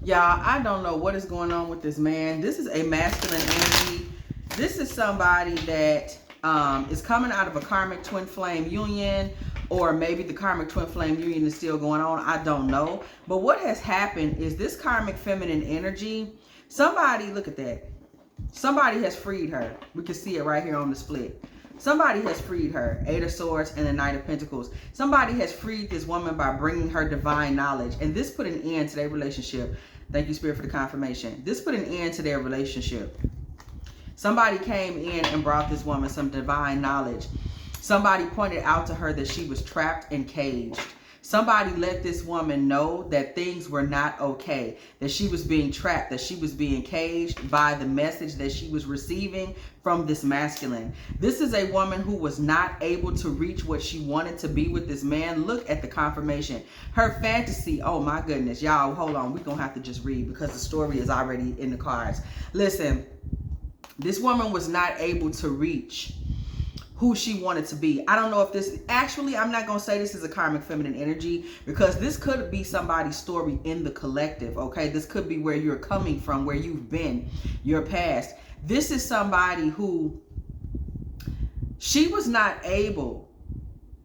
Y'all, I don't know what is going on with this man. This is a masculine energy. This is somebody that is coming out of a karmic twin flame union, or maybe the karmic twin flame union is still going on. I don't know. But what has happened is this karmic feminine energy, somebody, look at that. Somebody has freed her. We can see it right here on the split. Somebody has freed her. Eight of Swords and the Knight of Pentacles. Somebody has freed this woman by bringing her divine knowledge. And this put an end to their relationship. Thank you, Spirit, for the confirmation. This put an end to their relationship. Somebody came in and brought this woman some divine knowledge. Somebody pointed out to her that she was trapped and caged. Somebody let this woman know that things were not okay, that she was being trapped, that she was being caged by the message that she was receiving from this masculine. This is a woman who was not able to reach what she wanted to be with this man. Look at the confirmation. Her fantasy, oh my goodness, y'all, hold on. We're going to have to just read because the story is already in the cards. Listen, this woman was not able to reach who she wanted to be. I don't know if this, actually, I'm not going to say this is a karmic feminine energy, because this could be somebody's story in the collective, okay? This could be where you're coming from, where you've been, your past. This is somebody who, she was not able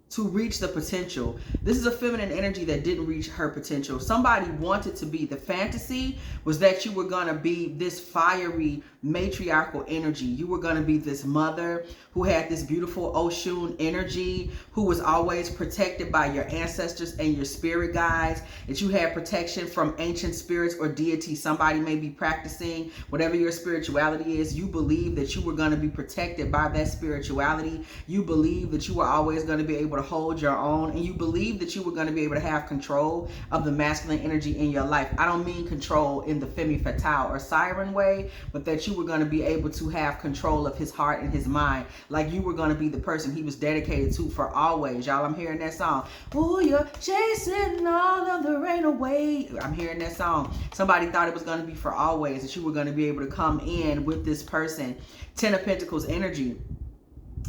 to reach the potential. This is a feminine energy that didn't reach her potential. Somebody wanted to be. The fantasy was that you were going to be this fiery matriarchal energy. You were going to be this mother who had this beautiful Oshun energy, who was always protected by your ancestors and your spirit guides, that you had protection from ancient spirits or deities. Somebody may be practicing whatever your spirituality is. You believe that you were going to be protected by that spirituality. You believe that you were always going to be able to hold your own, and you believe that you were going to be able to have control of the masculine energy in your life. I don't mean control in the femme fatale or siren way, but that you were going to be able to have control of his heart and his mind, like you were going to be the person he was dedicated to for always. Y'all, I'm hearing that song. Oh, you're chasing all of the rain away. I'm hearing that song. Somebody thought it was going to be for always, that you were going to be able to come in with this person. Ten of Pentacles energy.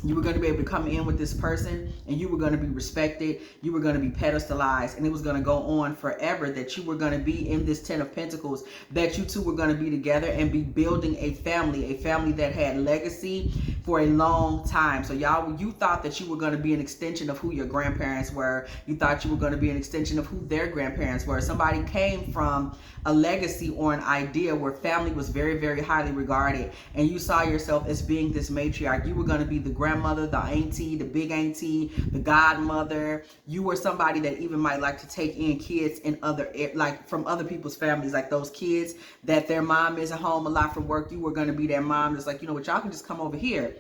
You were going to be able to come in with this person, and you were going to be respected. You were going to be pedestalized, and it was going to go on forever, that you were going to be in this Ten of Pentacles, that you two were going to be together and be building a family that had legacy for a long time. So y'all, you thought that you were going to be an extension of who your grandparents were. You thought you were going to be an extension of who their grandparents were. Somebody came from a legacy or an idea where family was very, very highly regarded, and you saw yourself as being this matriarch. You were going to be the grandmother, the auntie, the big auntie, the godmother. You were somebody that even might like to take in kids in other, like from other people's families, like those kids that their mom is at home a lot from work. You were going to be their mom that's like, you know what, y'all can just come over here.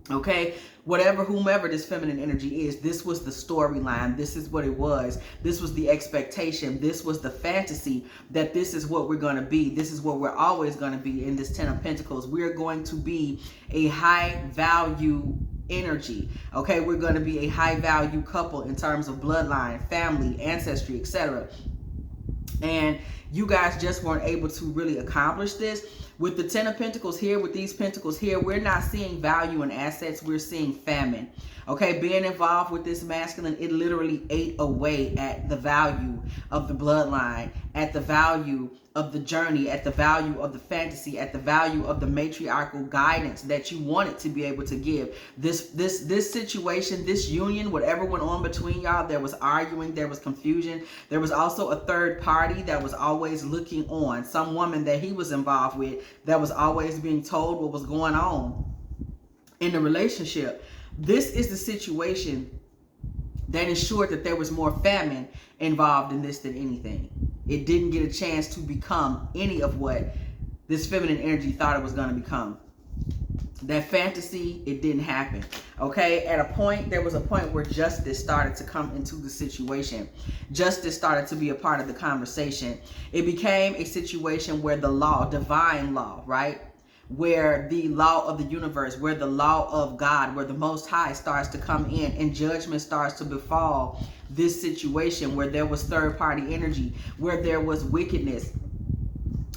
Okay, whatever, whomever this feminine energy is, this was the storyline. This is what it was. This was the expectation. This was the fantasy, that this is what we're going to be. This is what we're always going to be in this Ten of Pentacles. We're going to be a high value energy. Okay, we're going to be a high value couple in terms of bloodline, family, ancestry, etc. And you guys just weren't able to really accomplish this. With the Ten of Pentacles here, with these Pentacles here, we're not seeing value in assets. We're seeing famine. Okay, being involved with this masculine, it literally ate away at the value of the bloodline, at the value of the journey, at the value of the fantasy, at the value of the matriarchal guidance that you wanted to be able to give. This situation, this union, whatever went on between y'all, there was arguing, there was confusion. There was also a third party that was always looking on. Some woman that he was involved with that was always being told what was going on in the relationship. This is the situation that ensured that there was more famine involved in this than anything. It didn't get a chance to become any of what this feminine energy thought it was going to become. That fantasy, it didn't happen. Okay, at a point, there was a point where justice started to come into the situation. Justice started to be a part of the conversation. It became a situation where the law, divine law, right? Where the law of the universe, where the law of God, where the Most High starts to come in and judgment starts to befall this situation, where there was third party energy, where there was wickedness.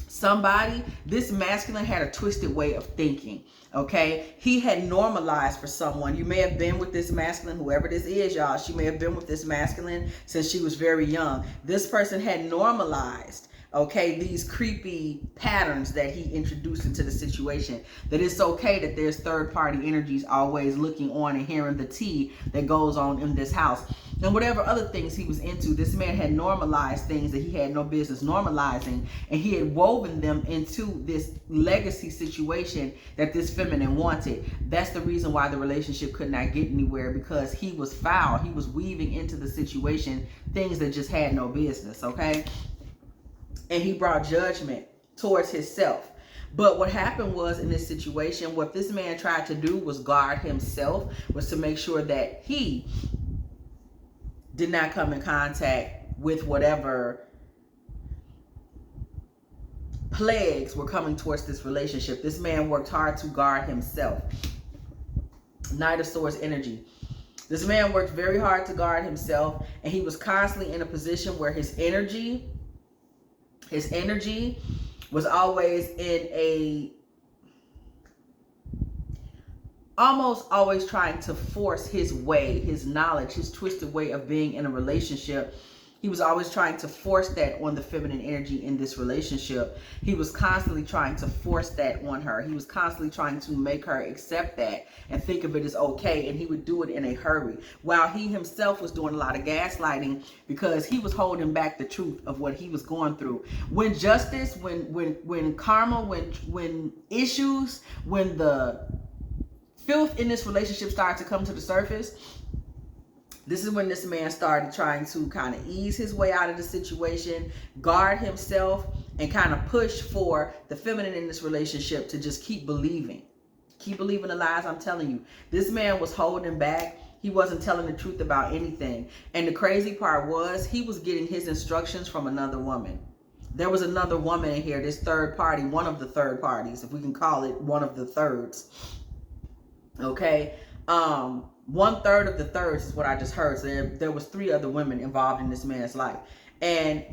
Somebody, this masculine had a twisted way of thinking. Okay, he had normalized for someone. You may have been with this masculine, whoever this is, y'all. She may have been with this masculine since she was very young. This person had normalized Okay, these creepy patterns that he introduced into the situation, that it's okay that there's third party energies always looking on and hearing the tea that goes on in this house. And whatever other things he was into, this man had normalized things that he had no business normalizing, and he had woven them into this legacy situation that this feminine wanted. That's the reason why the relationship could not get anywhere, because he was foul. He was weaving into the situation things that just had no business, okay? And he brought judgment towards himself. But what happened was, in this situation, what this man tried to do was guard himself, was to make sure that he did not come in contact with whatever plagues were coming towards this relationship. This man worked hard to guard himself. Knight of Swords energy. This man worked very hard to guard himself, and he was constantly in a position where his energy was always in a, almost always trying to force his way, his knowledge, his twisted way of being in a relationship. He was always trying to force that on the feminine energy in this relationship. He was constantly trying to force that on her. He was constantly trying to make her accept that and think of it as okay. And he would do it in a hurry, while he himself was doing a lot of gaslighting, because he was holding back the truth of what he was going through. When justice, when karma, when issues, when the filth in this relationship started to come to the surface, this is when this man started trying to kind of ease his way out of the situation, guard himself, and kind of push for the feminine in this relationship to just keep believing. Keep believing the lies I'm telling you. This man was holding back. He wasn't telling the truth about anything. And the crazy part was, he was getting his instructions from another woman. There was another woman in here, this third party, one of the third parties, if we can call it one of the thirds. Okay. 1/3 of the thirds is what I just heard. So there was 3 other women involved in this man's life. And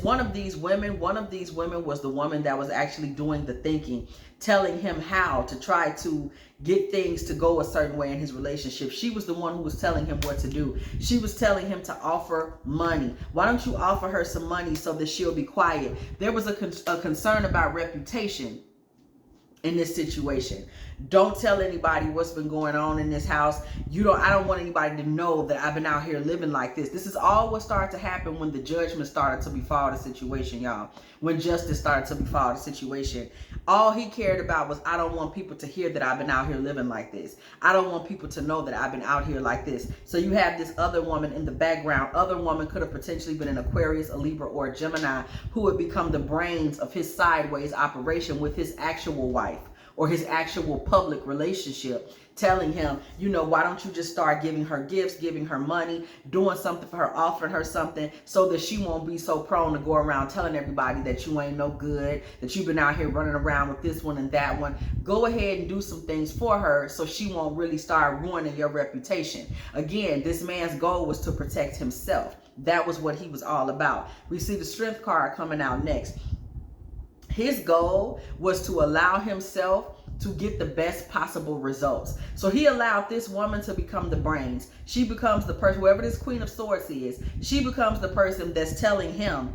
one of these women was the woman that was actually doing the thinking, telling him how to try to get things to go a certain way in his relationship. She was the one who was telling him what to do. She was telling him to offer money. Why don't you offer her some money so that she'll be quiet? There was a concern about reputation in this situation. Don't tell anybody what's been going on in this house. I don't want anybody to know that I've been out here living like this. This is all what started to happen when the judgment started to befall the situation, y'all. When justice started to befall the situation. All he cared about was, I don't want people to hear that I've been out here living like this. I don't want people to know that I've been out here like this. So you have this other woman in the background. Other woman could have potentially been an Aquarius, a Libra, or a Gemini, who would become the brains of his sideways operation with his actual wife, or his actual public relationship, telling him, why don't you just start giving her gifts, giving her money, doing something for her, offering her something, so that she won't be so prone to go around telling everybody that you ain't no good, that you've been out here running around with this one and that one. Go ahead and do some things for her so she won't really start ruining your reputation. Again, this man's goal was to protect himself. That was what he was all about. We see the Strength card coming out next. His goal was to allow himself to get the best possible results. So he allowed this woman to become the brains. She becomes the person, whoever this Queen of Swords is, she becomes the person that's telling him,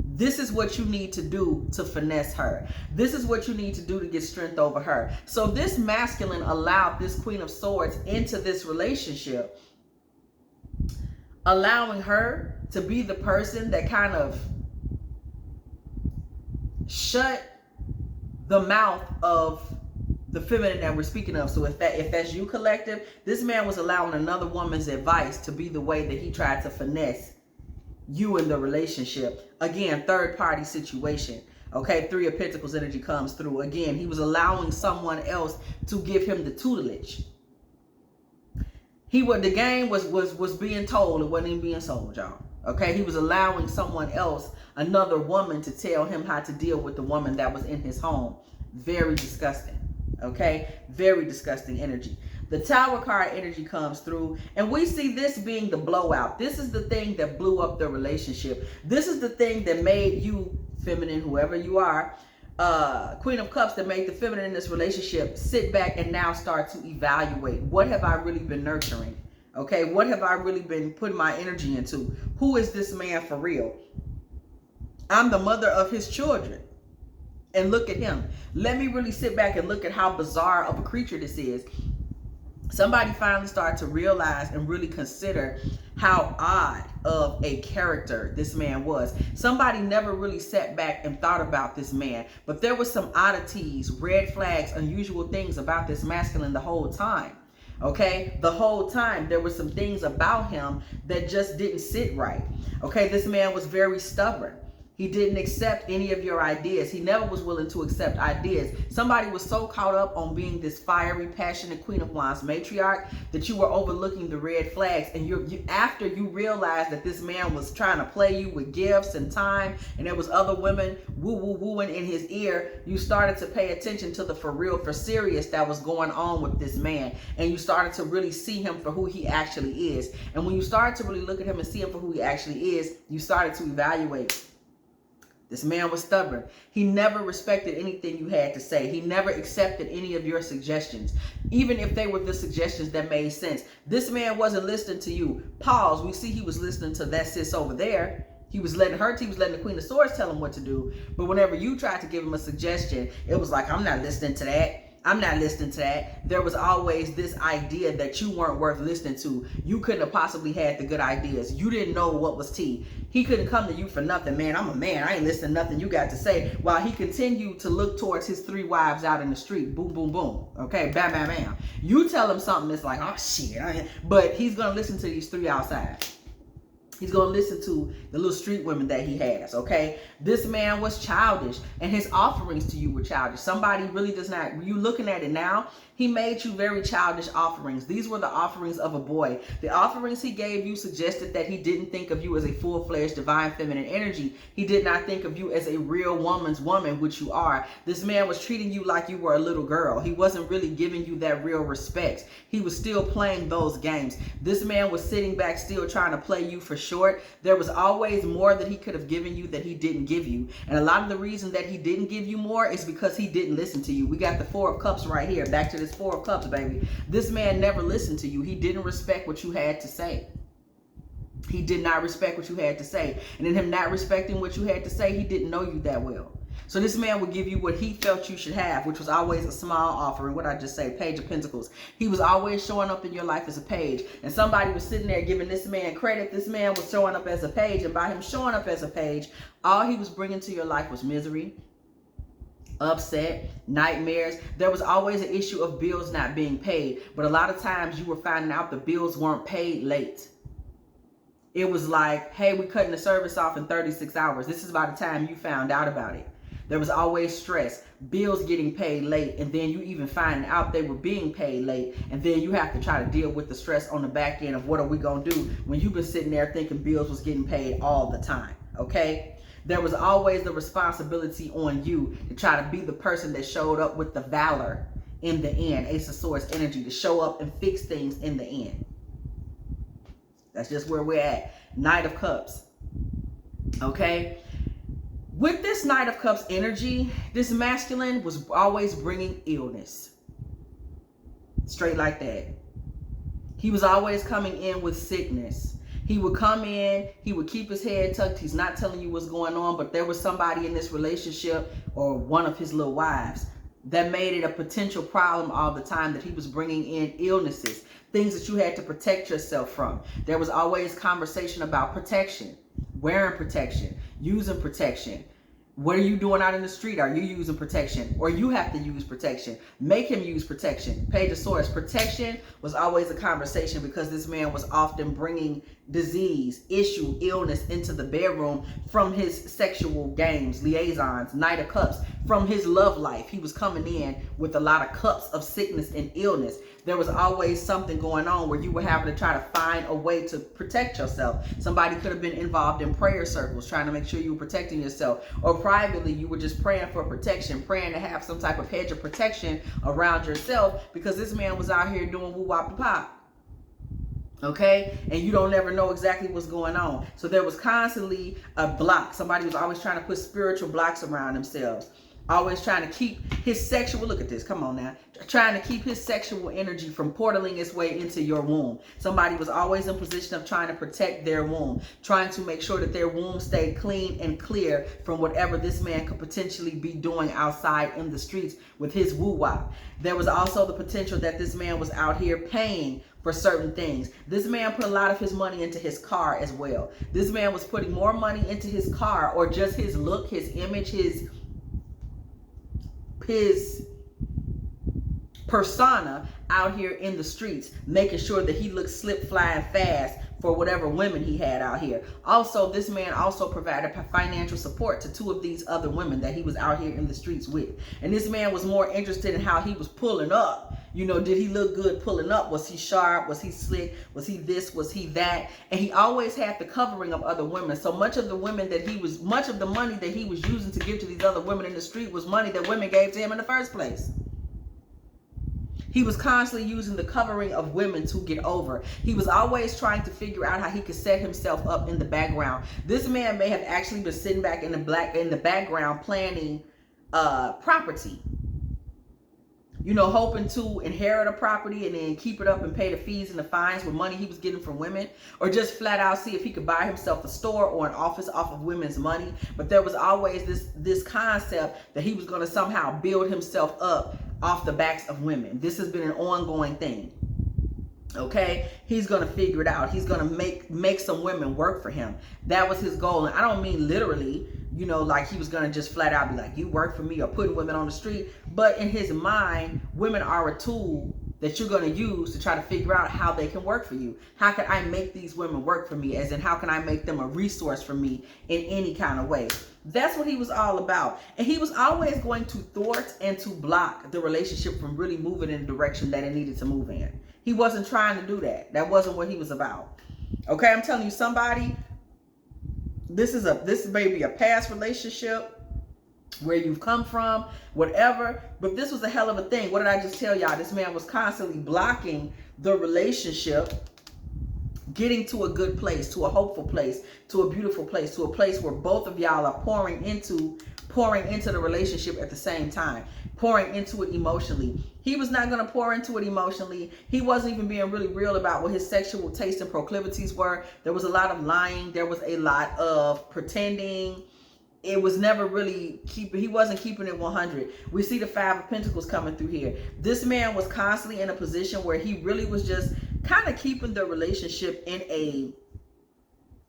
this is what you need to do to finesse her. This is what you need to do to get strength over her. So this masculine allowed this Queen of Swords into this relationship, allowing her to be the person that kind of shut the mouth of the feminine that we're speaking of. So if that's you, collective, this man was allowing another woman's advice to be the way that he tried to finesse you in the relationship. Again, third party situation. Okay, 3 of Pentacles energy comes through. Again, he was allowing someone else to give him the tutelage. The game was being told, it wasn't even being sold, y'all. Okay, he was allowing someone else, another woman, to tell him how to deal with the woman that was in his home. Very disgusting. Okay, very disgusting energy. The Tower card energy comes through, and we see this being the blowout. This is the thing that blew up the relationship. This is the thing that made you, feminine, whoever you are, Queen of Cups, that made the feminine in this relationship sit back and now start to evaluate, what have I really been nurturing? Okay, what have I really been putting my energy into? Who is this man for real? I'm the mother of his children. And look at him. Let me really sit back and look at how bizarre of a creature this is. Somebody finally started to realize and really consider how odd of a character this man was. Somebody never really sat back and thought about this man, but there was some oddities, red flags, unusual things about this masculine the whole time. Okay, the whole time there were some things about him that just didn't sit right. Okay, this man was very stubborn. He didn't accept any of your ideas. He never was willing to accept ideas. Somebody was so caught up on being this fiery, passionate Queen of Wands matriarch that you were overlooking the red flags. And after you realized that this man was trying to play you with gifts and time, and there was other women wooing in his ear, you started to pay attention to the for real, for serious that was going on with this man. And you started to really see him for who he actually is. And when you started to really look at him and see him for who he actually is, you started to evaluate. This man was stubborn. He never respected anything you had to say. He never accepted any of your suggestions, even if they were the suggestions that made sense. This man wasn't listening to you. Pause. We see he was listening to that sis over there. He was letting the Queen of Swords tell him what to do. But whenever you tried to give him a suggestion, it was like, I'm not listening to that. I'm not listening to that. There was always this idea that you weren't worth listening to. You couldn't have possibly had the good ideas. You didn't know what was tea. He couldn't come to you for nothing. Man, I'm a man. I ain't listening to nothing you got to say. While he continued to look towards his 3 wives out in the street. Boom, boom, boom. Okay, bam, bam, bam. You tell him something that's like, oh shit. But he's going to listen to these 3 outside. He's going to listen to the little street women that he has, okay? This man was childish, and his offerings to you were childish. Somebody really does not, you looking at it now, he made you very childish offerings. These were the offerings of a boy. The offerings he gave you suggested that he didn't think of you as a full-fledged divine feminine energy. He did not think of you as a real woman's woman, which you are. This man was treating you like you were a little girl. He wasn't really giving you that real respect. He was still playing those games. This man was sitting back still trying to play you for short. There was always more that he could have given you that he didn't give you. And a lot of the reason that he didn't give you more is because he didn't listen to you. We got the 4 of Cups right here. Back to this 4 of Cups, baby. This man never listened to you. He didn't respect what you had to say. He did not respect what you had to say. And in him not respecting what you had to say, he didn't know you that well. So this man would give you what he felt you should have, which was always a small offering. What I just say, Page of Pentacles. He was always showing up in your life as a page. And somebody was sitting there giving this man credit. This man was showing up as a page. And by him showing up as a page, all he was bringing to your life was misery, upset, nightmares. There was always an issue of bills not being paid. But a lot of times you were finding out the bills weren't paid late. It was like, hey, we're cutting the service off in 36 hours. This is by the time you found out about it. There was always stress, bills getting paid late, and then you even find out they were being paid late, and then you have to try to deal with the stress on the back end of what are we going to do when you've been sitting there thinking bills was getting paid all the time, okay? There was always the responsibility on you to try to be the person that showed up with the valor in the end, Ace of Swords energy, to show up and fix things in the end. That's just where we're at. Knight of Cups, okay? With this Knight of Cups energy, this masculine was always bringing illness. Straight like that. He was always coming in with sickness. He would come in, he would keep his head tucked. He's not telling you what's going on, but there was somebody in this relationship or one of his little wives that made it a potential problem all the time, that he was bringing in illnesses, things that you had to protect yourself from. There was always conversation about protection. Wearing protection, using protection. What are you doing out in the street? Are you using protection? Or you have to use protection. Make him use protection. Page of Swords. Protection was always a conversation because this man was often bringing disease, issue, illness into the bedroom from his sexual games, liaisons, Knight of Cups. From his love life, he was coming in with a lot of cups of sickness and illness. There was always something going on where you were having to try to find a way to protect yourself. Somebody could have been involved in prayer circles, trying to make sure you were protecting yourself. Or privately, you were just praying for protection, praying to have some type of hedge of protection around yourself, because this man was out here doing woo-wop pop. Okay, and you don't never know exactly what's going on. So there was constantly a block. Somebody was always trying to put spiritual blocks around themselves. Always trying to keep his sexual, look at this, come on now, trying to keep his sexual energy from portaling its way into your womb. Somebody was always in position of trying to protect their womb, trying to make sure that their womb stayed clean and clear from whatever this man could potentially be doing outside in the streets with his woo-wop. There was also the potential that this man was out here paying for certain things. This man put a lot of his money into his car as well. This man was putting more money into his car, or just his look, his image, his persona out here in the streets, making sure that he looked slip, flying fast for whatever women he had out here. Also, this man also provided financial support to 2 of these other women that he was out here in the streets with. And this man was more interested in how he was pulling up. You know, did he look good pulling up? Was he sharp? Was he slick? Was he this? Was he that? And he always had the covering of other women. So much of the women that much of the money that he was using to give to these other women in the street was money that women gave to him in the first place. He was constantly using the covering of women to get over. He was always trying to figure out how he could set himself up in the background. This man may have actually been sitting back in the background planning property. You know, hoping to inherit a property and then keep it up and pay the fees and the fines with money he was getting from women, or just flat out see if he could buy himself a store or an office off of women's money. But there was always this concept that he was going to somehow build himself up off the backs of women. This has been an ongoing thing. Okay, he's gonna figure it out. He's gonna make some women work for him. That was his goal. And I don't mean literally, you know, like he was gonna just flat out be like, you work for me, or putting women on the street. But in his mind, women are a tool that you're gonna use to try to figure out how they can work for you. How can I make these women work for me? As in, how can I make them a resource for me in any kind of way? That's what he was all about. And he was always going to thwart and to block the relationship from really moving in the direction that it needed to move in. He wasn't trying to do that. That wasn't what he was about. Okay, I'm telling you, somebody, this may be a past relationship, where you've come from, whatever, but this was a hell of a thing. What did I just tell y'all? This man was constantly blocking the relationship getting to a good place, to a hopeful place, to a beautiful place, to a place where both of y'all are pouring into the relationship at the same time, pouring into it emotionally. He was not going to pour into it emotionally. He wasn't even being really real about what his sexual tastes and proclivities were. There was a lot of lying. There was a lot of pretending. It was never really he wasn't keeping it 100. We see the 5 of Pentacles coming through here. This man was constantly in a position where he really was just kind of keeping the relationship in a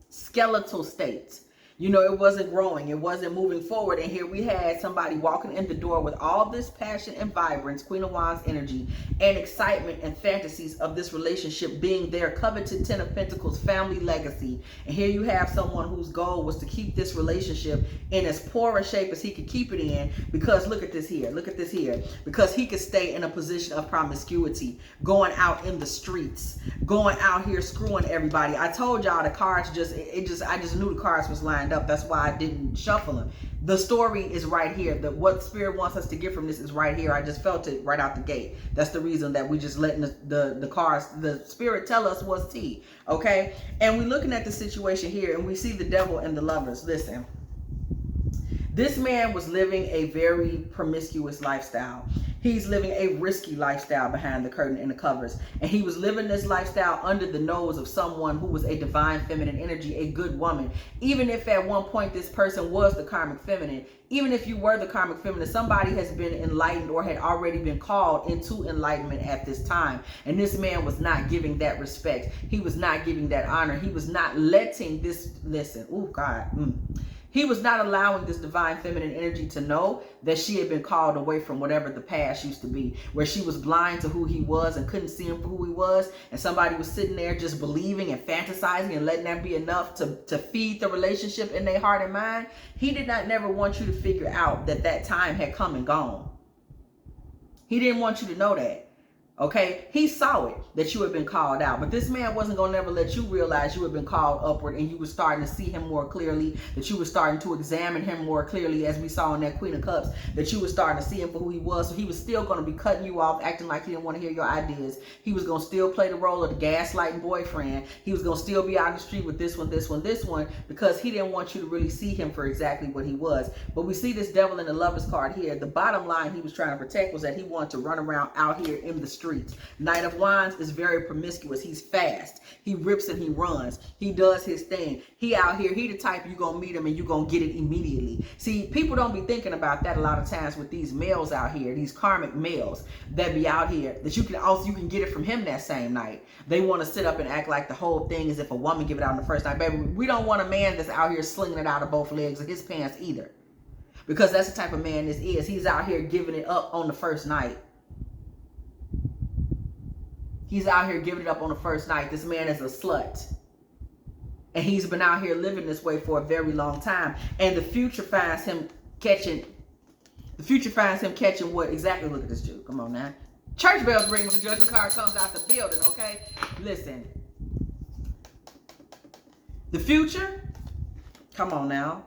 skeletal state. You know, it wasn't growing. It wasn't moving forward. And here we had somebody walking in the door with all this passion and vibrance, Queen of Wands energy, and excitement and fantasies of this relationship being their coveted 10 of Pentacles family legacy. And here you have someone whose goal was to keep this relationship in as poor a shape as he could keep it in, because look at this here. Look at this here. Because he could stay in a position of promiscuity, going out in the streets, going out here screwing everybody. I told y'all the cards I just knew the cards was lined up. That's why I didn't shuffle them. The story is right here. What Spirit wants us to get from this is right here. I just felt it right out the gate. That's the reason that we just letting the cards, the Spirit tell us what's tea. Okay? And we're looking at the situation here, and we see the Devil and the Lovers. Listen. This man was living a very promiscuous lifestyle. He's living a risky lifestyle behind the curtain and the covers. And he was living this lifestyle under the nose of someone who was a divine feminine energy, a good woman. Even if at one point this person was the karmic feminine, even if you were the karmic feminine, somebody has been enlightened or had already been called into enlightenment at this time. And this man was not giving that respect. He was not giving that honor. He was not letting this, listen, oh God, He was not allowing this divine feminine energy to know that she had been called away from whatever the past used to be, where she was blind to who he was and couldn't see him for who he was. And somebody was sitting there just believing and fantasizing and letting that be enough to feed the relationship in their heart and mind. He did not never want you to figure out that that time had come and gone. He didn't want you to know that. Okay, he saw it, that you had been called out, but this man wasn't going to never let you realize you had been called upward, and you were starting to see him more clearly, that you were starting to examine him more clearly, as we saw in that Queen of Cups, that you were starting to see him for who he was. So he was still going to be cutting you off, acting like he didn't want to hear your ideas. He was going to still play the role of the gaslighting boyfriend. He was going to still be out in the street with this one, because he didn't want you to really see him for exactly what he was. But we see this Devil in the Lovers card here. The bottom line he was trying to protect was that he wanted to run around out here in the street. Knight of Wands is very promiscuous. He's fast. He rips and he runs. He does his thing. He out here, he the type you gonna meet him and you gonna get it immediately. See, people don't be thinking about that a lot of times with these males out here, these karmic males that be out here, that you can get it from him that same night. They want to sit up and act like the whole thing is if a woman give it out on the first night. Baby, we don't want a man that's out here slinging it out of both legs of his pants either. Because that's the type of man this is. He's out here giving it up on the first night. He's out here giving it up on the first night. This man is a slut. And he's been out here living this way for a very long time. And the future finds him catching what exactly? Look at this dude. Come on now. Church bells ring when the judgment card comes out the building, okay? Listen. The future, come on now.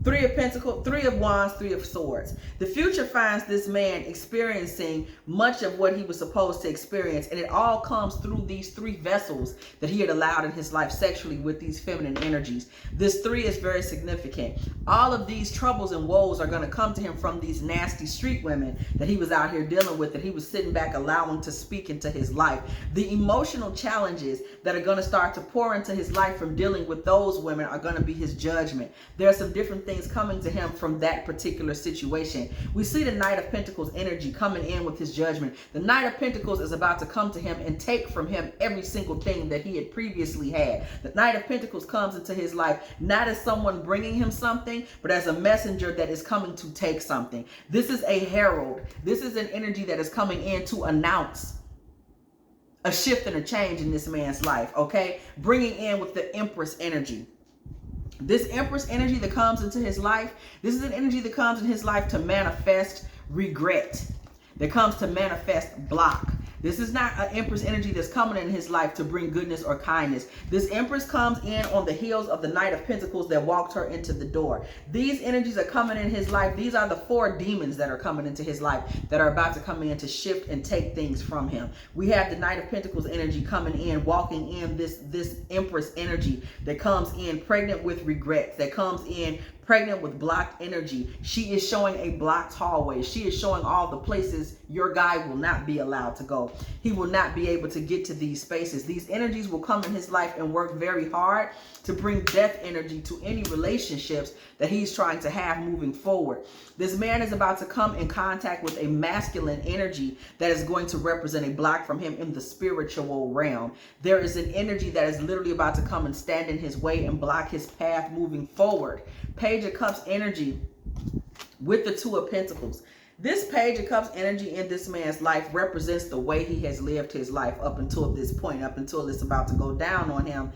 Three of Pentacles, Three of Wands, Three of Swords. The future finds this man experiencing much of what he was supposed to experience, and it all comes through these three vessels that he had allowed in his life sexually with these feminine energies. This three is very significant. All of these troubles and woes are going to come to him from these nasty street women that he was out here dealing with, that he was sitting back allowing to speak into his life. The emotional challenges that are going to start to pour into his life from dealing with those women are going to be his judgment. There are some different things coming to him from that particular situation. We see the Knight of Pentacles energy coming in with his judgment. The Knight of Pentacles is about to come to him and take from him every single thing that he had previously had. The Knight of Pentacles comes into his life not as someone bringing him something, but as a messenger that is coming to take something. This is a herald. This is an energy that is coming in to announce a shift and a change in this man's life, okay? Bringing in with the Empress energy. This Empress energy that comes into his life, this is an energy that comes in his life to manifest regret, that comes to manifest block. This is not an Empress energy that's coming in his life to bring goodness or kindness. This Empress comes in on the heels of the Knight of Pentacles that walked her into the door. These energies are coming in his life. These are the four demons that are coming into his life that are about to come in to shift and take things from him. We have the Knight of Pentacles energy coming in, walking in this Empress energy that comes in pregnant with regrets, that comes in pregnant with blocked energy. She is showing a blocked hallway. She is showing all the places your guy will not be allowed to go. He will not be able to get to these spaces. These energies will come in his life and work very hard to bring death energy to any relationships that he's trying to have moving forward. This man is about to come in contact with a masculine energy that is going to represent a block from him in the spiritual realm. There is an energy that is literally about to come and stand in his way and block his path moving forward. Page of Cups energy with the Two of Pentacles. This Page of Cups energy in this man's life represents the way he has lived his life up until this point, up until it's about to go down on him,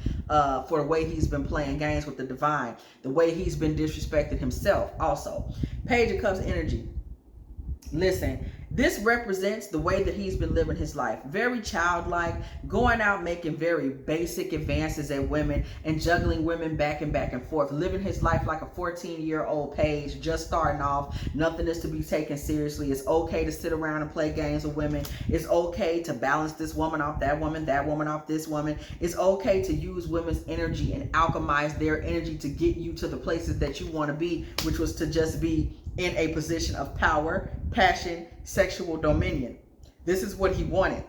for the way he's been playing games with the divine, the way he's been disrespecting himself also. Page of Cups energy. Listen, this represents the way that he's been living his life. Very childlike, going out making very basic advances at women and juggling women back and forth. Living his life like a 14-year-old page, just starting off. Nothing is to be taken seriously. It's okay to sit around and play games with women. It's okay to balance this woman off that woman off this woman. It's okay to use women's energy and alchemize their energy to get you to the places that you want to be, which was to just be in a position of power, passion, sexual dominion. This is what he wanted.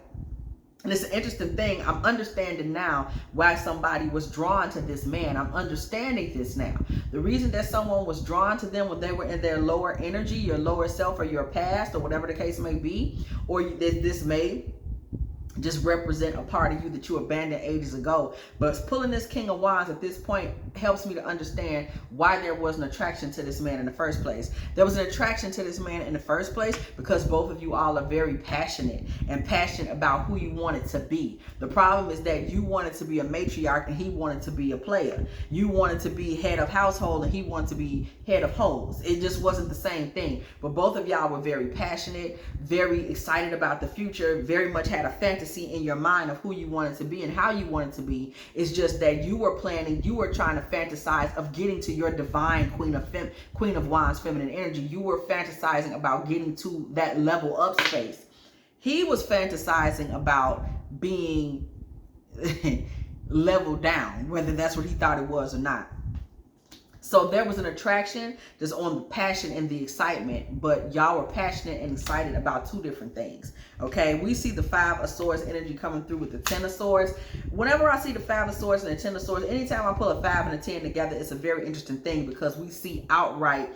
And it's an interesting thing. I'm understanding now why somebody was drawn to this man. I'm understanding this now. The reason that someone was drawn to them when they were in their lower energy, your lower self or your past or whatever the case may be, or this may just represent a part of you that you abandoned ages ago. But pulling this King of Wands at this point helps me to understand why there was an attraction to this man in the first place. There was an attraction to this man in the first place because both of you all are very passionate about who you wanted to be. The problem is that you wanted to be a matriarch and he wanted to be a player. You wanted to be head of household and he wanted to be head of homes. It just wasn't the same thing. But both of y'all were very passionate, very excited about the future, very much had a fantasy in your mind of who you wanted to be and how you wanted to be. It's just that you were planning, you were trying to fantasize of getting to your divine Queen of Wands feminine energy. You were fantasizing about getting to that level up space. He was fantasizing about being leveled down, whether that's what he thought it was or not. So there was an attraction just on the passion and the excitement, but y'all were passionate and excited about two different things. Okay, we see the Five of Swords energy coming through with the Ten of Swords. Whenever I see the Five of Swords and the Ten of Swords, anytime I pull a 5 and a 10 together, it's a very interesting thing because we see outright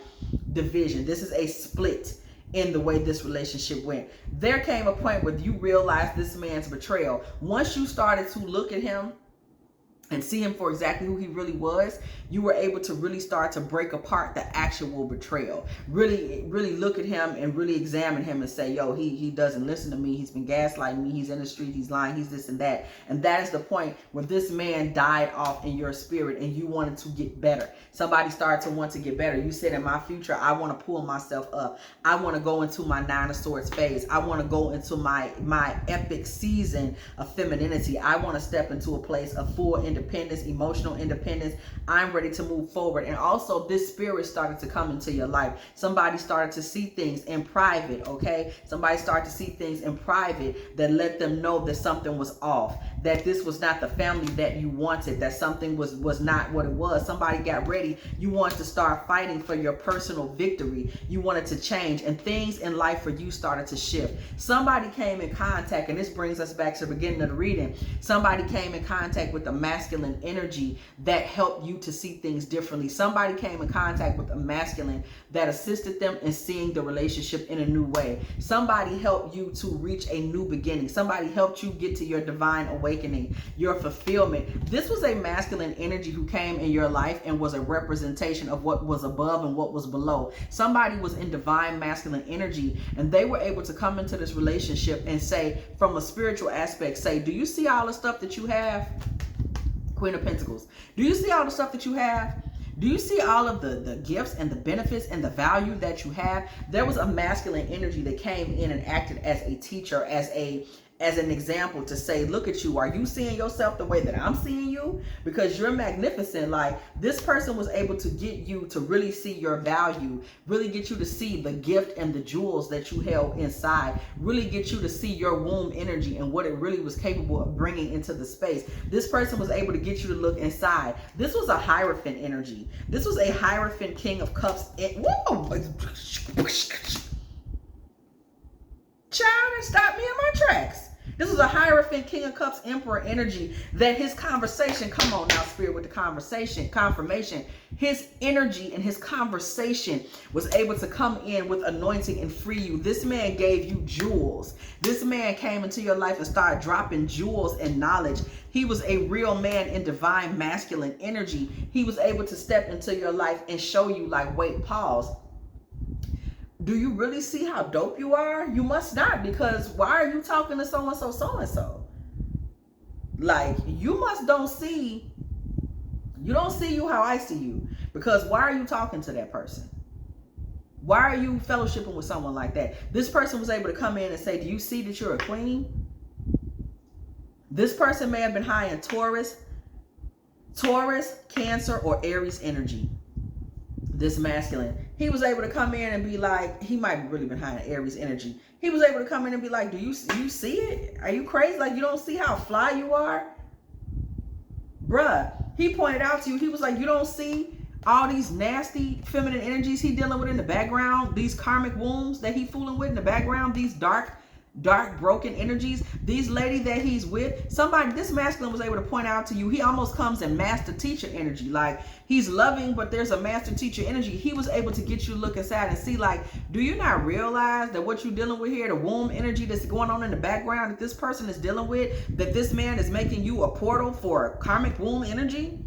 division. This is a split in the way this relationship went. There came a point where you realized this man's betrayal. Once you started to look at him and see him for exactly who he really was, you were able to really start to break apart the actual betrayal. Really look at him and really examine him and say, yo, he doesn't listen to me. He's been gaslighting me. He's in the street. He's lying. He's this and that. And that is the point where this man died off in your spirit and you wanted to get better. Somebody started to want to get better. You said, in my future, I want to pull myself up. I want to go into my Nine of Swords phase. I want to go into my epic season of femininity. I want to step into a place of full independence, emotional independence. I'm ready to move forward. And also this spirit started to come into your life. Somebody started to see things in private, okay? Somebody started to see things in private that let them know that something was off, that this was not the family that you wanted, that something was not what it was. Somebody got ready. You wanted to start fighting for your personal victory. You wanted to change, and things in life for you started to shift. Somebody came in contact, and this brings us back to the beginning of the reading. Somebody came in contact with the masculine energy that helped you to see things differently. Somebody came in contact with a masculine that assisted them in seeing the relationship in a new way. Somebody helped you to reach a new beginning. Somebody helped you get to your divine awakening, your fulfillment. This was a masculine energy who came in your life and was a representation of what was above and what was below. Somebody was in divine masculine energy and they were able to come into this relationship and say, from a spiritual aspect, say, do you see all the stuff that you have? Queen of Pentacles. Do you see all the stuff that you have? Do you see all of the gifts and the benefits and the value that you have? There was a masculine energy that came in and acted as a teacher, as an example to say, look at you. Are you seeing yourself the way that I'm seeing you? Because you're magnificent. Like, this person was able to get you to really see your value, really get you to see the gift and the jewels that you held inside, really get you to see your womb energy and what it really was capable of bringing into the space. This person was able to get you to look inside. This was a Hierophant energy. This was a Hierophant King of Cups. Whoa! Child, and stop me in my tracks. This was a Hierophant King of Cups Emperor energy that his conversation, come on now, Spirit, with the conversation, confirmation, his energy and his conversation was able to come in with anointing and free you. This man gave you jewels. This man came into your life and started dropping jewels and knowledge. He was a real man in divine masculine energy. He was able to step into your life and show you, like, wait, pause. Do you really see how dope you are? You must not, because why are you talking to so-and-so, so-and-so? Like, you don't see you how I see you, because why are you talking to that person? Why are you fellowshipping with someone like that? This person was able to come in and say, do you see that you're a queen? This person may have been high in Taurus, Cancer, or Aries energy. This masculine, he was able to come in and be like, he might have really been high in Aries energy. He was able to come in and be like, do you see it? Are you crazy? Like, you don't see how fly you are? Bruh, he pointed out to you, he was like, you don't see all these nasty feminine energies he dealing with in the background, these karmic wounds that he fooling with in the background, these dark dark, broken energies. These ladies that he's with, this masculine was able to point out to you, he almost comes in master teacher energy. Like, he's loving, but there's a master teacher energy. He was able to get you to look inside and see, like, do you not realize that what you're dealing with here, the womb energy that's going on in the background that this person is dealing with, that this man is making you a portal for karmic womb energy?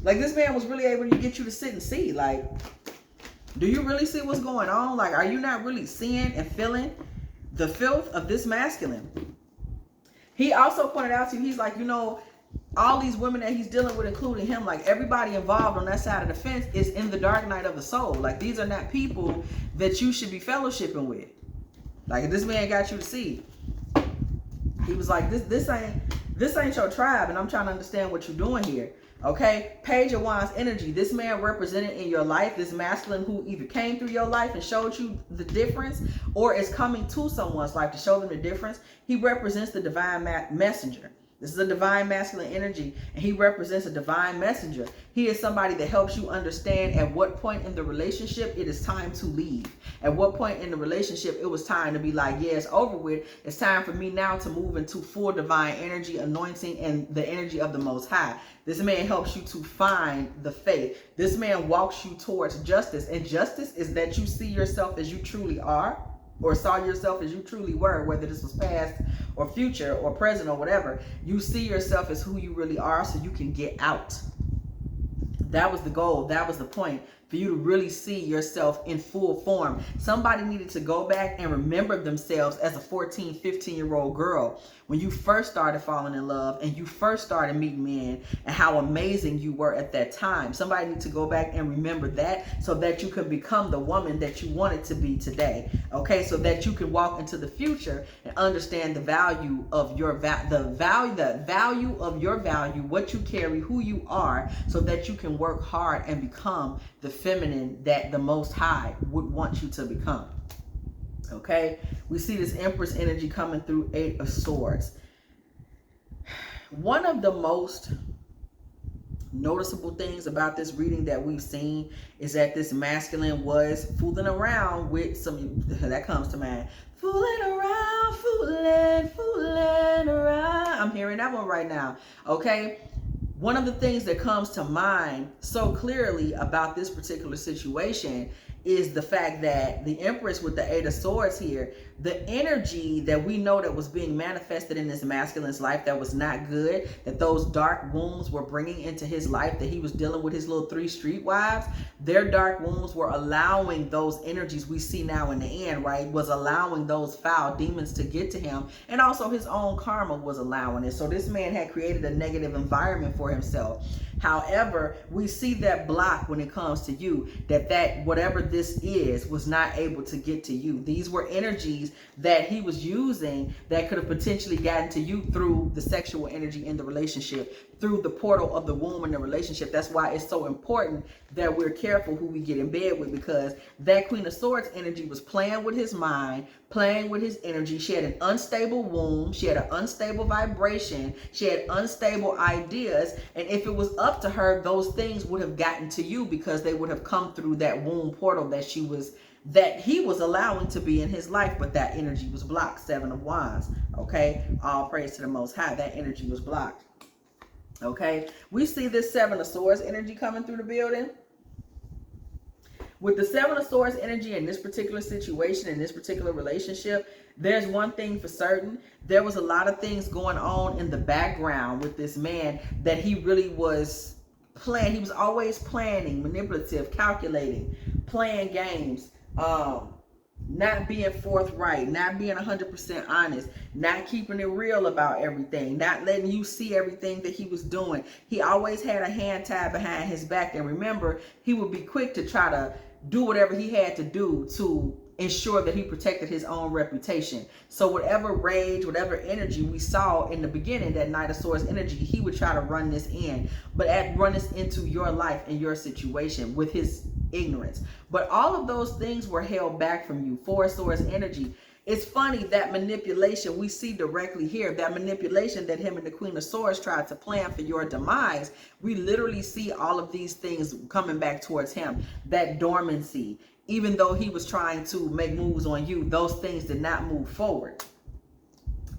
Like, this man was really able to get you to sit and see, like, do you really see what's going on? Like, are you not really seeing and feeling the filth of this masculine? He also pointed out to you, he's like, you know, all these women that he's dealing with, including him, like, everybody involved on that side of the fence is in the dark night of the soul. Like, these are not people that you should be fellowshipping with. Like, this man got you to see. He was like, this ain't your tribe, and I'm trying to understand what you're doing here. Okay, Page of Wands energy. This man represented in your life, this masculine who either came through your life and showed you the difference, or is coming to someone's life to show them the difference. He represents the divine messenger. This is a divine masculine energy, and he represents a divine messenger. He is somebody that helps you understand at what point in the relationship it is time to leave. At what point in the relationship it was time to be like, yeah, it's over with. It's time for me now to move into full divine energy, anointing, and the energy of the Most High. This man helps you to find the faith. This man walks you towards justice, and justice is that you see yourself as you truly are, or saw yourself as you truly were, whether this was past or future or present or whatever. You see yourself as who you really are so you can get out. That was the goal. That was the point, for you to really see yourself in full form. Somebody needed to go back and remember themselves as a 14, 15-year-old girl when you first started falling in love and you first started meeting men, and how amazing you were at that time. Somebody needs to go back and remember that so that you can become the woman that you wanted to be today. Okay, so that you can walk into the future and understand the value of your value of your value, what you carry, who you are, so that you can work hard and become the feminine that the Most High would want you to become. Okay, we see this Empress energy coming through, 8 of Swords. One of the most noticeable things about this reading that we've seen is that this masculine was fooling around with some, that comes to mind, fooling around, fooling around. I'm hearing that one right now. Okay, one of the things that comes to mind so clearly about this particular situation is the fact that the Empress with the 8 of Swords here, the energy that we know that was being manifested in this masculine's life that was not good, that those dark wounds were bringing into his life, that he was dealing with his little 3 streetwives, their dark wounds were allowing those energies we see now in the end, right, was allowing those foul demons to get to him, and also his own karma was allowing it. So this man had created a negative environment for himself. However, we see that block when it comes to you, that whatever this is was not able to get to you. These were energies that he was using that could have potentially gotten to you through the sexual energy in the relationship, through the portal of the womb in the relationship. That's why it's so important that we're careful who we get in bed with, because that Queen of Swords energy was playing with his mind, playing with his energy. She had an unstable womb. She had an unstable vibration. She had unstable ideas. And if it was up to her, those things would have gotten to you, because they would have come through that womb portal that he was allowing to be in his life, but that energy was blocked. 7 of Wands. Okay, all praise to the Most High. That energy was blocked. Okay, we see this 7 of Swords energy coming through the building. With the 7 of Swords energy in this particular situation, in this particular relationship, there's one thing for certain. There was a lot of things going on in the background with this man that he really was planning. He was always planning, manipulative, calculating, playing games, not being forthright, not being 100% honest, not keeping it real about everything, not letting you see everything that he was doing. He always had a hand tied behind his back. And remember, he would be quick to try to do whatever he had to do to ensure that he protected his own reputation. So whatever rage, whatever energy we saw in the beginning, that Knight of Swords energy, he would try to run this in, but run this into your life and your situation with his ignorance. But all of those things were held back from you. 4 of Swords energy. It's funny, that manipulation we see directly here, that manipulation that him and the Queen of Swords tried to plan for your demise. We literally see all of these things coming back towards him. That dormancy, even though he was trying to make moves on you, those things did not move forward.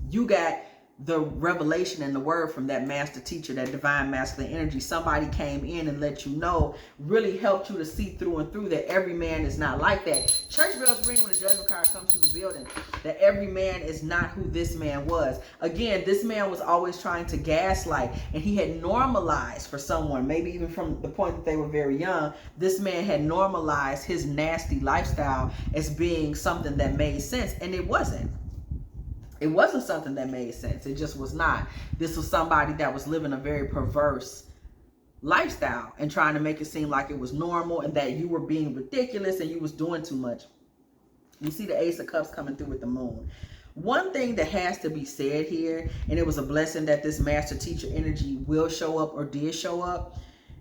You got the revelation and the word from that master teacher, that divine masculine energy. Somebody came in and let you know, really helped you to see through and through that every man is not like that. Church bells ring when the judgment card comes through the building, that every man is not who this man was. Again, this man was always trying to gaslight, and he had normalized for someone, maybe even from the point that they were very young, this man had normalized his nasty lifestyle as being something that made sense, and it wasn't. It wasn't something that made sense. It just was not. This was somebody that was living a very perverse lifestyle and trying to make it seem like it was normal and that you were being ridiculous and you was doing too much. You see the Ace of Cups coming through with the Moon. One thing that has to be said here, and it was a blessing that this master teacher energy will show up or did show up.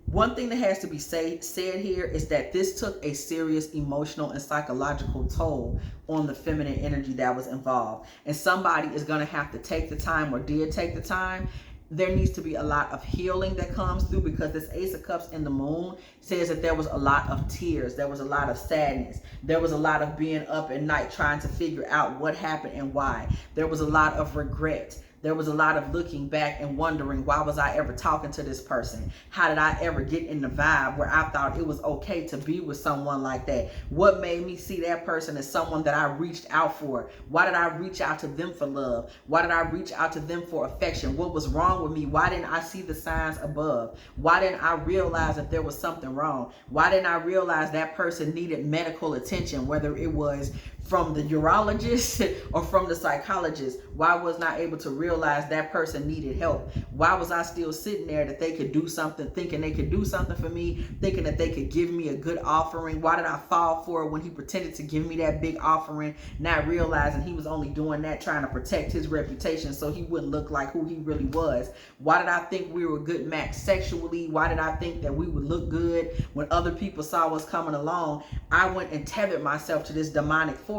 One thing that has to be said here is that this took a serious emotional and psychological toll on the feminine energy that was involved. And somebody is going to have to take the time, or did take the time. There needs to be a lot of healing that comes through, because this Ace of Cups in the Moon says that there was a lot of tears. There was a lot of sadness. There was a lot of being up at night trying to figure out what happened and why. There was a lot of regret. There was a lot of looking back and wondering, why was I ever talking to this person? How did I ever get in the vibe where I thought it was okay to be with someone like that? What made me see that person as someone that I reached out for? Why did I reach out to them for love? Why did I reach out to them for affection? What was wrong with me? Why didn't I see the signs above? Why didn't I realize that there was something wrong? Why didn't I realize that person needed medical attention, whether it was from the urologist or from the psychologist? Why wasn't I able to realize that person needed help? Why was I still sitting there that they could do something, thinking they could do something for me, thinking that they could give me a good offering? Why did I fall for it when he pretended to give me that big offering, not realizing he was only doing that trying to protect his reputation so he wouldn't look like who he really was? Why did I think we were a good match sexually? Why did I think that we would look good when other people saw us coming along? I went and tethered myself to this demonic force.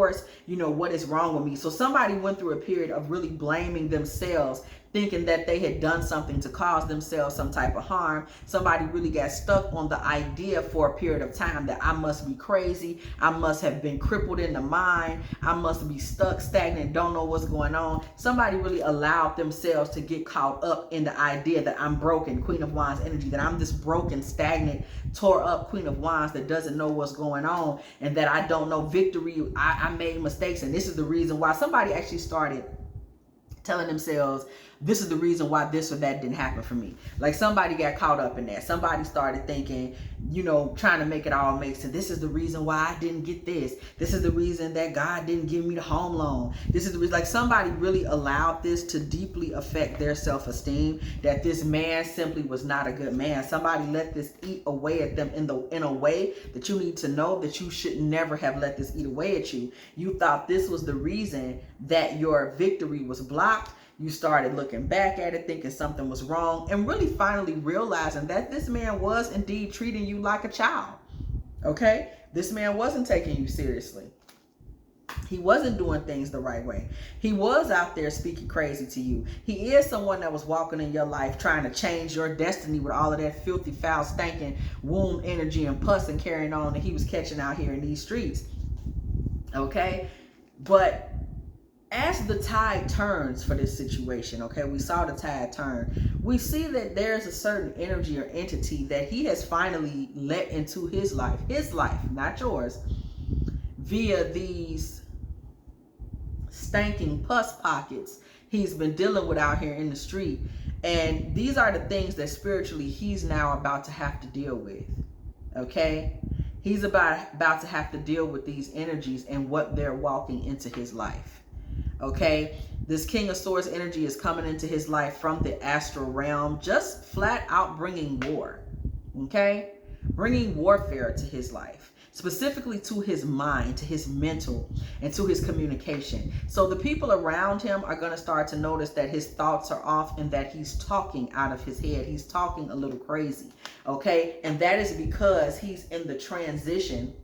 You know, what is wrong with me? So somebody went through a period of really blaming themselves, thinking that they had done something to cause themselves some type of harm. Somebody really got stuck on the idea for a period of time that I must be crazy. I must have been crippled in the mind. I must be stuck, stagnant, don't know what's going on. Somebody really allowed themselves to get caught up in the idea that I'm broken, Queen of Wands energy, that I'm this broken, stagnant, tore up Queen of Wands that doesn't know what's going on, and that I don't know victory. I made mistakes, and this is the reason why. Somebody actually started telling themselves, this is the reason why this or that didn't happen for me. Like somebody got caught up in that. Somebody started thinking, you know, trying to make it all make sense. This is the reason why I didn't get this. This is the reason that God didn't give me the home loan. This is the reason. Like somebody really allowed this to deeply affect their self-esteem, that this man simply was not a good man. Somebody let this eat away at them in a way that you need to know that you should never have let this eat away at you. You thought this was the reason that your victory was blocked. You started looking back at it, thinking something was wrong, and really finally realizing that this man was indeed treating you like a child. Okay? This man wasn't taking you seriously. He wasn't doing things the right way. He was out there speaking crazy to you. He is someone that was walking in your life trying to change your destiny with all of that filthy, foul, stinking womb energy and pus and carrying on that he was catching out here in these streets. Okay? But as the tide turns for this situation, okay, we saw the tide turn. We see that there's a certain energy or entity that he has finally let into his life, not yours, via these stinking pus pockets he's been dealing with out here in the street. And these are the things that spiritually he's now about to have to deal with, okay? He's about to have to deal with these energies and what they're walking into his life. Okay, this King of Swords energy is coming into his life from the astral realm, just flat out bringing war. Okay, bringing warfare to his life, specifically to his mind, to his mental, and to his communication. So the people around him are going to start to notice that his thoughts are off and that he's talking out of his head. He's talking a little crazy. Okay, and that is because he's in the transition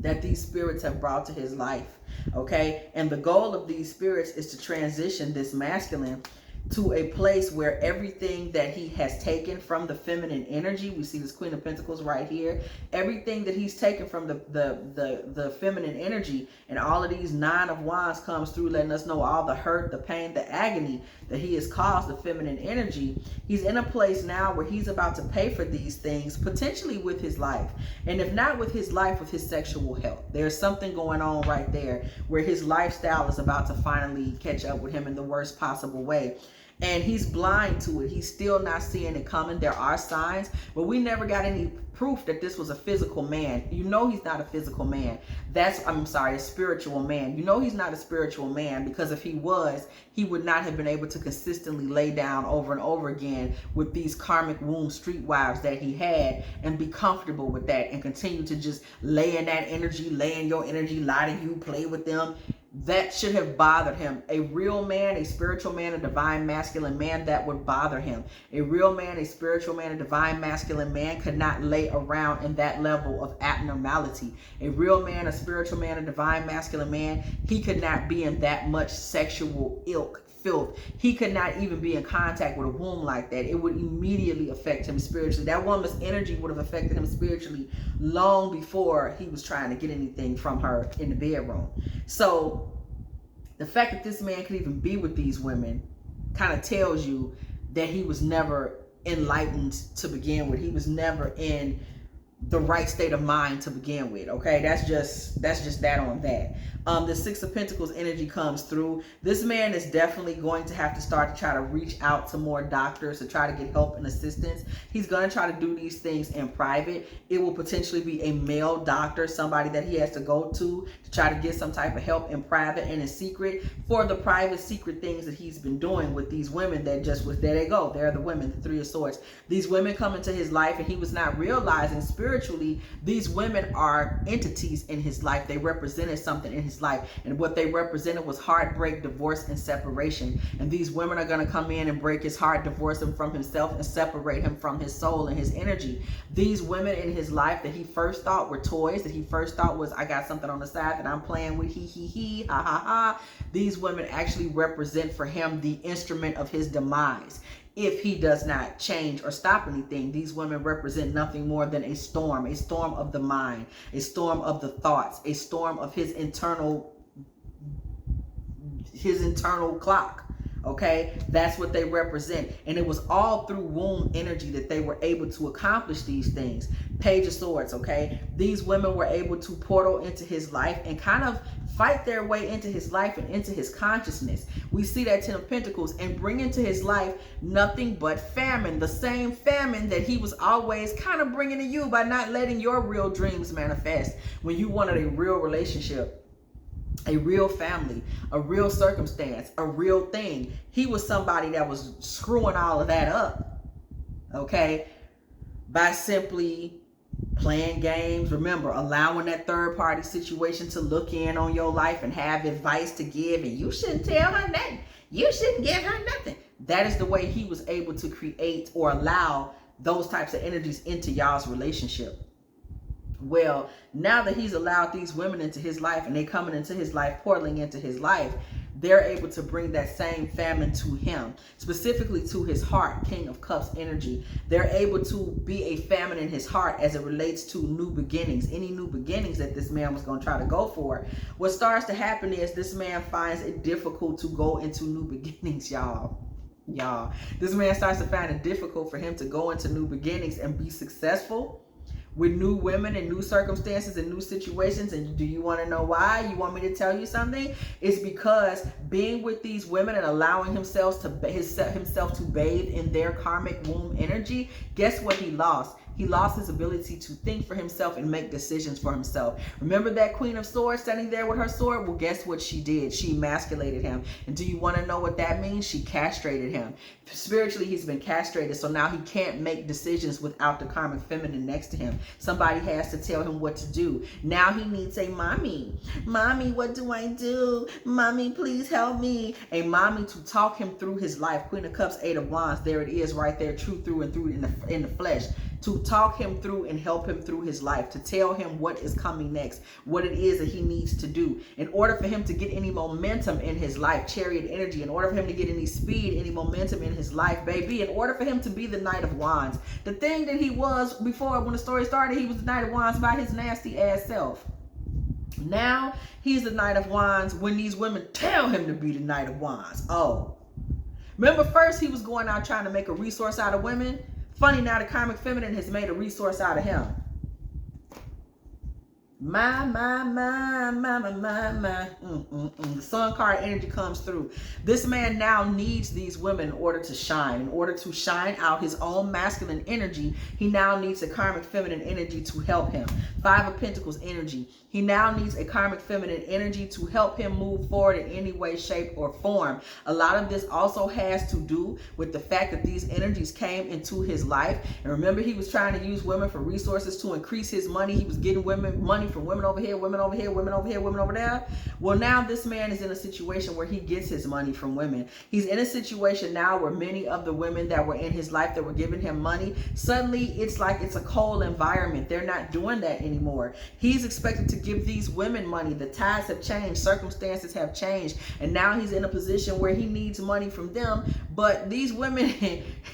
that these spirits have brought to his life. Okay, and the goal of these spirits is to transition this masculine to a place where everything that he has taken from the feminine energy, we see this Queen of Pentacles right here, everything that he's taken from the feminine energy, and all of these Nine of Wands comes through letting us know all the hurt, the pain, the agony that he has caused the feminine energy. He's in a place now where he's about to pay for these things, potentially with his life, and if not with his life, with his sexual health. There's something going on right there where his lifestyle is about to finally catch up with him in the worst possible way. And he's blind to it. He's still not seeing it coming. There are signs, but we never got any proof that this was a physical man. You know he's not a physical man. A spiritual man. You know he's not a spiritual man, because if he was, he would not have been able to consistently lay down over and over again with these karmic womb streetwives that he had and be comfortable with that and continue to just lay in that energy, lay in your energy, lie to you, play with them. That should have bothered him. A real man, a spiritual man, a divine masculine man, that would bother him. A real man, a spiritual man, a divine masculine man could not lay around in that level of abnormality. A real man, a spiritual man, a divine masculine man, he could not be in that much sexual filth. He could not even be in contact with a womb like that. It would immediately affect him spiritually. That woman's energy would have affected him spiritually long before he was trying to get anything from her in the bedroom. So the fact that this man could even be with these women kind of tells you that he was never enlightened to begin with. He was never in the right state of mind to begin with. Okay, that's just that on that. The Six of Pentacles energy comes through. This man is definitely going to have to start to try to reach out to more doctors to try to get help and assistance. He's going to try to do these things in private. It will potentially be a male doctor, somebody that he has to go to try to get some type of help in private and in secret for the private secret things that he's been doing with these women that just was, there they go, they're the women, the Three of Swords. These women come into his life and he was not realizing spiritually these women are entities in his life. They represented something in his life, and what they represented was heartbreak, divorce, and separation. And these women are going to come in and break his heart, divorce him from himself, and separate him from his soul and his energy. These women in his life that he first thought were toys, that he first thought was, I got something on the side that I'm playing with, he, ha ha ha. These women actually represent for him the instrument of his demise. If he does not change or stop anything, these women represent nothing more than a storm of the mind, a storm of the thoughts, a storm of his internal clock. Okay, that's what they represent. And it was all through womb energy that they were able to accomplish these things. Page of Swords, okay? These women were able to portal into his life and kind of fight their way into his life and into his consciousness. We see that Ten of Pentacles and bring into his life nothing but famine, the same famine that he was always kind of bringing to you by not letting your real dreams manifest when you wanted a real relationship, a real family, a real circumstance, a real thing. He was somebody that was screwing all of that up, okay, by simply playing games. Remember, allowing that third party situation to look in on your life and have advice to give, and you shouldn't tell her nothing. You shouldn't give her nothing. That is the way he was able to create or allow those types of energies into y'all's relationship. Well, now that he's allowed these women into his life and they coming into his life, portaling into his life, they're able to bring that same famine to him, specifically to his heart, King of Cups energy. They're able to be a famine in his heart as it relates to new beginnings, any new beginnings that this man was going to try to go for. What starts to happen is this man finds it difficult to go into new beginnings, y'all. This man starts to find it difficult for him to go into new beginnings and be successful with new women and new circumstances and new situations. And do you want to know why? You want me to tell you something? It's because being with these women and allowing himself to bathe in their karmic womb energy, guess what he lost? He lost his ability to think for himself and make decisions for himself. Remember that Queen of Swords standing there with her sword? Well, guess what she did? She emasculated him. And do you want to know what that means? She castrated him. Spiritually, he's been castrated, so now he can't make decisions without the karmic feminine next to him. Somebody has to tell him what to do. Now he needs a mommy. Mommy, what do I do? Mommy, please help me. A mommy to talk him through his life. Queen of Cups, Eight of Wands. There it is right there, true through and through in the flesh. to talk him through and help him through his life, to tell him what is coming next, what it is that he needs to do. In order for him to get any momentum in his life, chariot energy, in order for him to get any speed, any momentum in his life, baby, in order for him to be the Knight of Wands, the thing that he was before, when the story started, he was the Knight of Wands by his nasty ass self. Now he's the Knight of Wands when these women tell him to be the Knight of Wands. Oh, remember first he was going out trying to make a resource out of women? Funny, now the karmic feminine has made a resource out of him. My. The sun card energy comes through. This man now needs these women in order to shine. In order to shine out his own masculine energy, he now needs a karmic feminine energy to help him. 5 of Pentacles energy. He now needs a karmic feminine energy to help him move forward in any way, shape, or form. A lot of this also has to do with the fact that these energies came into his life. And remember, he was trying to use women for resources to increase his money. He was getting women money from women over here, women over here, women over here, women over there. Well, now this man is in a situation where he gets his money from women. He's in a situation now where many of the women that were in his life that were giving him money, suddenly it's like it's a cold environment. They're not doing that anymore. He's expected to give these women money. The tides have changed, circumstances have changed, and now he's in a position where he needs money from them. But these women,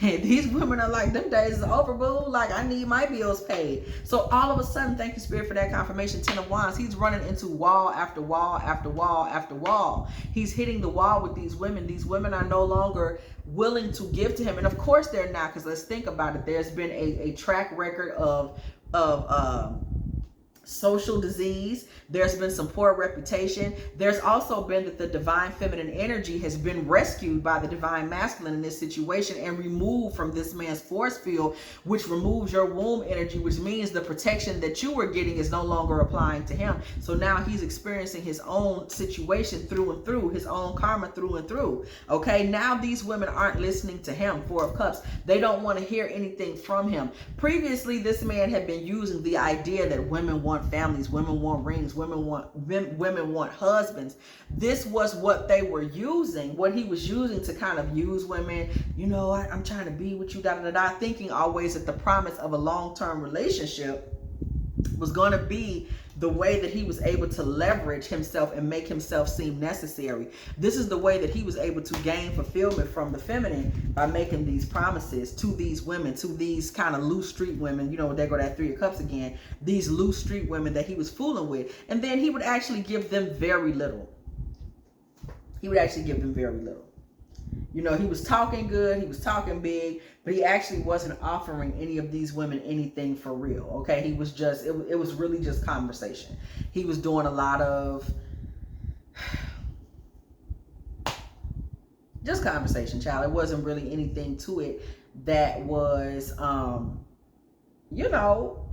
these women are like, them days is over, boo. Like, I need my bills paid. So all of a sudden, thank you, Spirit, for that confirmation. 10 of Wands. He's running into wall after wall after wall after wall. He's hitting the wall with these women. These women are no longer willing to give to him, and of course they're not, because let's think about it. There's been a track record of social disease. There's been some poor reputation. There's also been that the divine feminine energy has been rescued by the divine masculine in this situation and removed from this man's force field, which removes your womb energy, which means the protection that you were getting is no longer applying to him. So now he's experiencing his own situation through and through, his own karma through and through. Okay, now these women aren't listening to him. 4 of Cups. They don't want to hear anything from him. Previously, this man had been using the idea that women want families, women want rings, women want husbands. This was what they were using, what he was using to kind of use women. You know, I'm trying to be with you, thinking always that the promise of a long-term relationship was going to be the way that he was able to leverage himself and make himself seem necessary. This is the way that he was able to gain fulfillment from the feminine, by making these promises to these women, to these kind of loose street women. You know, there go that 3 of Cups again. These loose street women that he was fooling with. And then he would actually give them very little. He would actually give them very little. You know, he was talking good, he was talking big, but he actually wasn't offering any of these women anything for real. Okay, he was just, it was really just conversation. He was doing a lot of just conversation, child. It wasn't really anything to it that was, you know,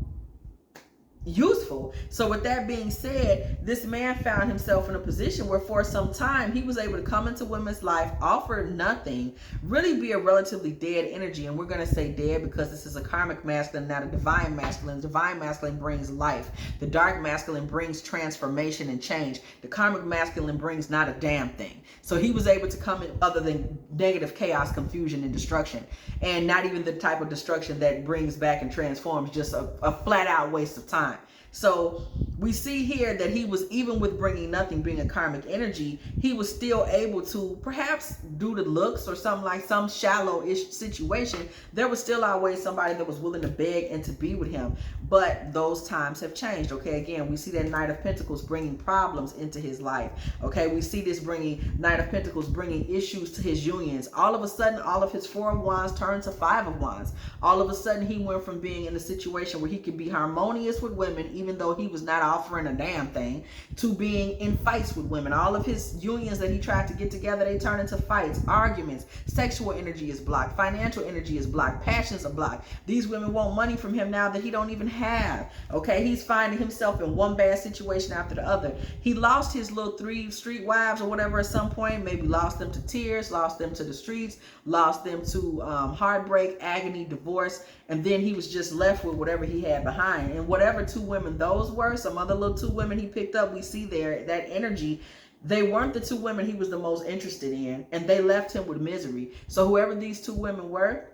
useful. So with that being said, this man found himself in a position where for some time he was able to come into women's life, offer nothing, really be a relatively dead energy. And we're going to say dead because this is a karmic masculine, not a divine masculine. Divine masculine brings life. The dark masculine brings transformation and change. The karmic masculine brings not a damn thing. So he was able to come in other than negative chaos, confusion, and destruction. And not even the type of destruction that brings back and transforms, just a flat out waste of time. So we see here that he was, even with bringing nothing, being a karmic energy, he was still able to, perhaps due to looks or something, like some shallow-ish situation, there was still always somebody that was willing to beg and to be with him. But those times have changed. Okay, again, we see that Knight of Pentacles bringing problems into his life. Okay, we see this Knight of Pentacles bringing issues to his unions. All of a sudden, all of his 4 of Wands turned to 5 of Wands. All of a sudden, he went from being in a situation where he could be harmonious with women, even though he was not offering a damn thing, to being in fights with women. All of his unions that he tried to get together, they turn into fights, arguments. Sexual energy is blocked. Financial energy is blocked. Passions are blocked. These women want money from him now that he don't even have. Okay, he's finding himself in one bad situation after the other. He lost his little 3 street wives or whatever at some point, maybe lost them to tears, lost them to the streets, lost them to heartbreak, agony, divorce, and then he was just left with whatever he had behind. And whatever 2 women those were, some other little 2 women he picked up, we see there, that energy, they weren't the 2 women he was the most interested in, and they left him with misery. So whoever these 2 women were,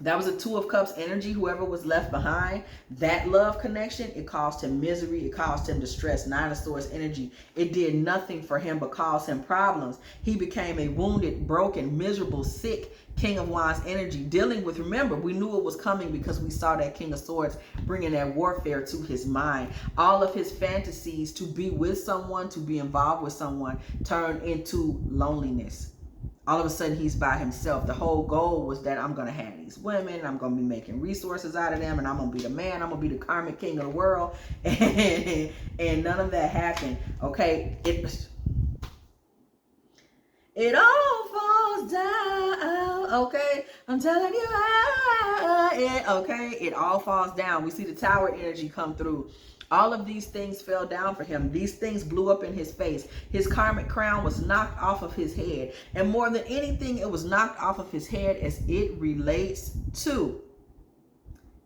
That was a Two of Cups energy. Whoever was left behind, that love connection, it caused him misery. It caused him distress. Nine of Swords energy. It did nothing for him but caused him problems. He became a wounded, broken, miserable, sick King of Wands energy, dealing with, remember, we knew it was coming because we saw that King of Swords bringing that warfare to his mind. All of his fantasies to be with someone, to be involved with someone, turned into loneliness. All of a sudden, he's by himself. The whole goal was that I'm going to have these women, I'm going to be making resources out of them, and I'm going to be the man, I'm going to be the karmic king of the world. And none of that happened. Okay, it all falls down, okay? I'm telling you, okay? It all falls down. We see the Tower energy come through. All of these things fell down for him. These things blew up in his face. His karmic crown was knocked off of his head. And more than anything, it was knocked off of his head as it relates to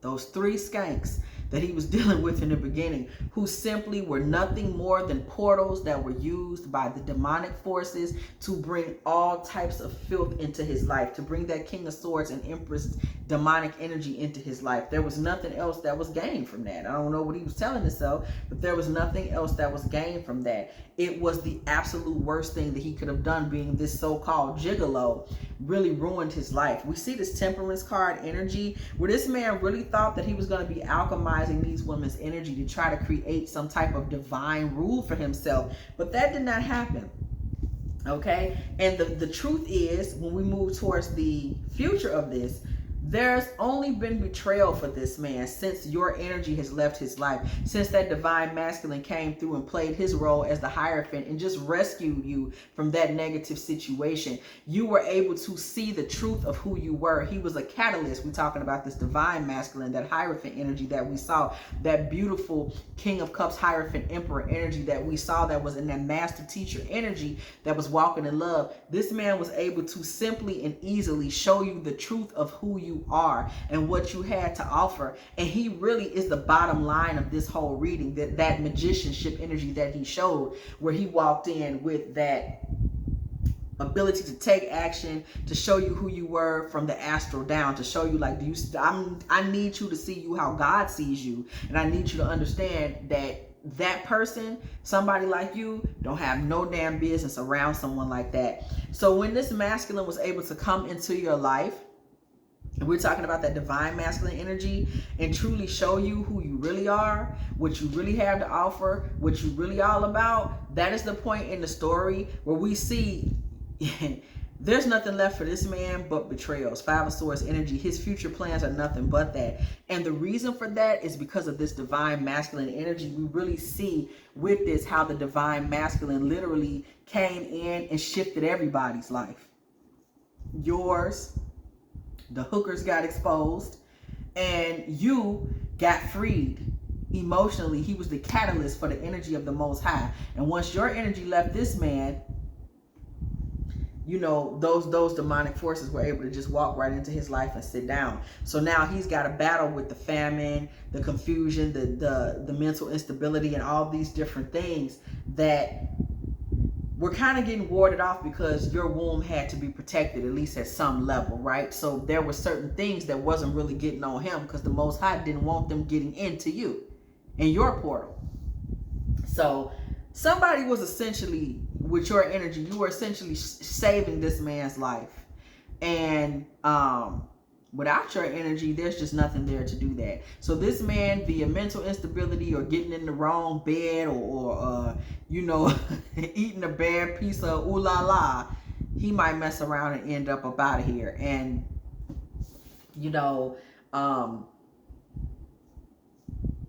those 3 skanks that he was dealing with in the beginning, who simply were nothing more than portals that were used by the demonic forces to bring all types of filth into his life, to bring that King of Swords and Empress demonic energy into his life. There was nothing else that was gained from that. I don't know what he was telling himself, but there was nothing else that was gained from that. It was the absolute worst thing that he could have done, being this so-called gigolo. Really ruined his life. We see this Temperance card energy where this man really thought that he was going to be alchemizing these women's energy to try to create some type of divine rule for himself, but that did not happen. Okay, and the truth is, when we move towards the future of this, there's only been betrayal for this man since your energy has left his life, since that divine masculine came through and played his role as the Hierophant and just rescued you from that negative situation. You were able to see the truth of who you were. He was a catalyst. We're talking about this divine masculine, that Hierophant energy that we saw, that beautiful King of Cups, Hierophant Emperor energy that we saw, that was in that master teacher energy that was walking in love. This man was able to simply and easily show you the truth of who you are and what you had to offer. And he really is the bottom line of this whole reading, that magicianship energy that he showed, where he walked in with that ability to take action, to show you who you were from the astral down, to show you, like, I need you to see you how God sees you, and I need you to understand that person, somebody like you, don't have no damn business around someone like that. So when this masculine was able to come into your life, and we're talking about that divine masculine energy, and truly show you who you really are, what you really have to offer, what you really all about, that is the point in the story where we see there's nothing left for this man but betrayals. 5 of Swords energy. His future plans are nothing but that. And the reason for that is because of this divine masculine energy. We really see with this how the divine masculine literally came in and shifted everybody's life. Yours. The hookers got exposed, and you got freed emotionally. He was the catalyst for the energy of the Most High. And once your energy left this man, you know, those demonic forces were able to just walk right into his life and sit down. So now he's got a battle with the famine, the confusion, the mental instability, and all these different things that we're kind of getting warded off because your womb had to be protected, at least at some level, right? So there were certain things that wasn't really getting on him because the Most High didn't want them getting into you and your portal. So somebody was essentially, with your energy, you were essentially saving this man's life. And without your energy, there's just nothing there to do that. So this man, via mental instability or getting in the wrong bed or you know, eating a bad piece of ooh la la, he might mess around and end up out of here. And, you know,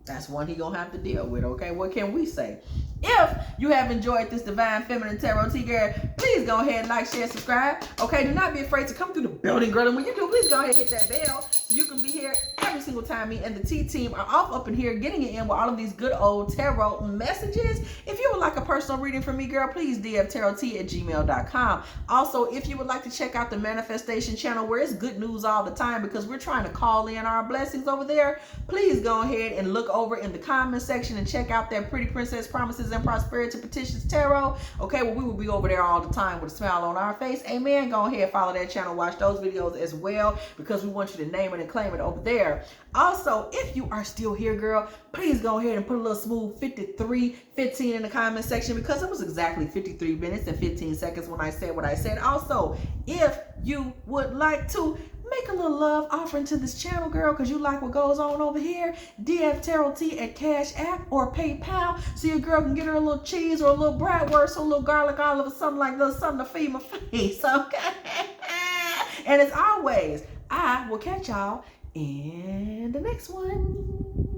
that's one he gonna have to deal with, okay? What can we say? If you have enjoyed this Divine Feminine Tarot Tea, girl, please go ahead and like, share, subscribe. Okay, do not be afraid to come through the building, girl. And when you do, please go ahead and hit that bell so you can be here every single time me and the Tea team are off up in here getting it in with all of these good old tarot messages. If you would like a personal reading from me, girl, please dftarottea@gmail.com. Also, if you would like to check out the Manifestation channel where it's good news all the time because we're trying to call in our blessings over there, please go ahead and look over in the comment section and check out that Pretty Princess Promises and Prosperity Petitions Tarot. Okay, well, we will be over there all the time with a smile on our face. Amen. Go ahead, follow that channel, watch those videos as well, because we want you to name it and claim it over there. Also, if you are still here, girl, please go ahead and put a little smooth 53:15 in the comment section, because it was exactly 53 minutes and 15 seconds when I said what I said. Also, if you would like to make a little love offering to this channel, girl, because you like what goes on over here, dftarottea at Cash App or PayPal, so your girl can get her a little cheese or a little bratwurst or a little garlic olive or something like that, something to feed my face, okay? And as always, I will catch y'all in the next one.